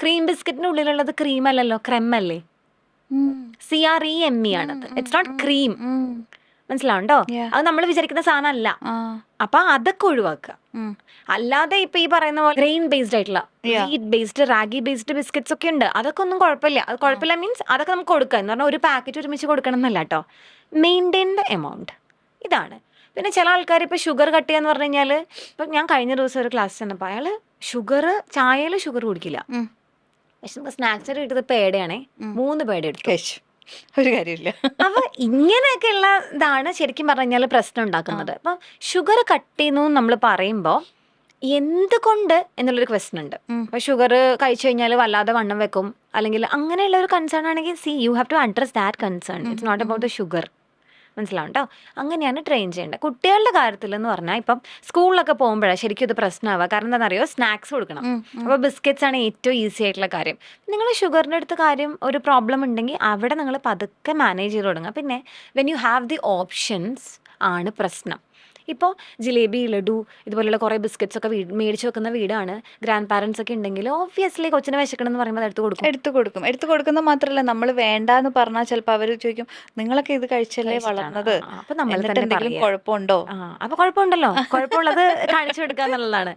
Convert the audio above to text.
Cream ബിസ്ക്കറ്റിന്റെ ഉള്ളിലുള്ളത് cream അല്ലല്ലോ, ക്രെമ്മല്ലേ. CREME ആണത്. It's not cream. മനസ്സിലാവുണ്ടോ? അത് നമ്മൾ വിചാരിക്കുന്ന സാധനം അല്ല. അപ്പൊ അതൊക്കെ ഒഴിവാക്കുക. അല്ലാതെ ഇപ്പൊ ഈ പറയുന്ന പോലെ ഗ്രെയിൻ ബേസ്ഡ് ആയിട്ടുള്ള wheat based, ragi based biscuits ഒക്കെ ഉണ്ട്. അതൊക്കെ ഒന്നും കുഴപ്പമില്ല. അത് കുഴപ്പമില്ല മീൻസ് അതൊക്കെ നമുക്ക് കൊടുക്കാം എന്ന് പറഞ്ഞാൽ ഒരു പാക്കറ്റ് ഒരുമിച്ച് കൊടുക്കണം എന്നല്ല കേട്ടോ. Maintain the amount. ഇതാണ്. പിന്നെ ചില ആൾക്കാർ ഇപ്പൊ ഷുഗർ കട്ട് ചെയ്യാന്ന് പറഞ്ഞു കഴിഞ്ഞാൽ, ഇപ്പൊ ഞാൻ കഴിഞ്ഞ ദിവസം ഒരു ക്ലാസ് ചെന്നപ്പോൾ അയാള് ചായയിൽ ഷുഗർ കുടിക്കില്ല. പക്ഷെ നമുക്ക് സ്നാക്സ് കിട്ടുന്നത് പേടയാണേ, 3 പേട എടുത്തു. ഒരു കാര്യമില്ല. അപ്പൊ ഇങ്ങനെയൊക്കെയുള്ള ഇതാണ് ശരിക്കും പറഞ്ഞു കഴിഞ്ഞാൽ പ്രശ്നം ഉണ്ടാക്കുന്നത്. അപ്പൊ ഷുഗർ കട്ട് ചെയ്യുന്നു നമ്മൾ പറയുമ്പോൾ എന്തുകൊണ്ട് എന്നുള്ളൊരു ക്വസ്റ്റ്യൻ ഉണ്ട്. അപ്പൊ ഷുഗർ കഴിച്ചു കഴിഞ്ഞാൽ വല്ലാതെ വണ്ണം വെക്കും അല്ലെങ്കിൽ അങ്ങനെയുള്ള ഒരു കൺസേൺ ആണെങ്കിൽ you have to address that concern. It's not about the sugar. മനസ്സിലാവും കേട്ടോ. അങ്ങനെയാണ് ട്രെയിൻ ചെയ്യേണ്ടത്. കുട്ടികളുടെ കാര്യത്തിൽ എന്ന് പറഞ്ഞാൽ ഇപ്പം സ്കൂളിലൊക്കെ പോകുമ്പോഴാണ് ശരിക്കും ഇത് പ്രശ്നമാവുക. കാരണം എന്താണെന്നറിയോ, സ്നാക്സ് കൊടുക്കണം. അപ്പോൾ ബിസ്ക്കറ്റ്സ് ആണ് ഏറ്റവും ഈസി ആയിട്ടുള്ള കാര്യം. നിങ്ങൾ ഷുഗറിൻ്റെ അടുത്ത് കാര്യം ഒരു പ്രോബ്ലം ഉണ്ടെങ്കിൽ അവിടെ നിങ്ങൾ പതുക്കെ മാനേജ് ചെയ്ത് തുടങ്ങുക. പിന്നെ when you have the options ആണ് പ്രശ്നം. ഇപ്പോൾ ജിലേബി, ലഡു ഇതുപോലുള്ള കുറേ ബിസ്ക്കറ്റ്സ് ഒക്കെ മേടിച്ച് വെക്കുന്ന വീടാണ്. ഗ്രാൻഡ് പാരൻസ് ഒക്കെ ഉണ്ടെങ്കിൽ ഓബ്വിയസ്ലി കൊച്ചിനെ വിശക്കണം എന്ന് പറയുമ്പോൾ അത് എടുത്തു കൊടുക്കുന്നത് മാത്രമല്ല, നമ്മൾ വേണ്ടാന്ന് പറഞ്ഞാൽ ചിലപ്പോൾ അവർ ചോദിക്കും, നിങ്ങളൊക്കെ ഇത് കഴിച്ചല്ലേ വളർന്നത്, അപ്പൊ നമ്മൾ എന്നിട്ട് എന്തെങ്കിലും കുഴപ്പമുണ്ടോ? അപ്പൊ കുഴപ്പമുണ്ടല്ലോ, കുഴപ്പമുള്ളത് കാണിച്ചു കൊടുക്കുക എന്നുള്ളതാണ്.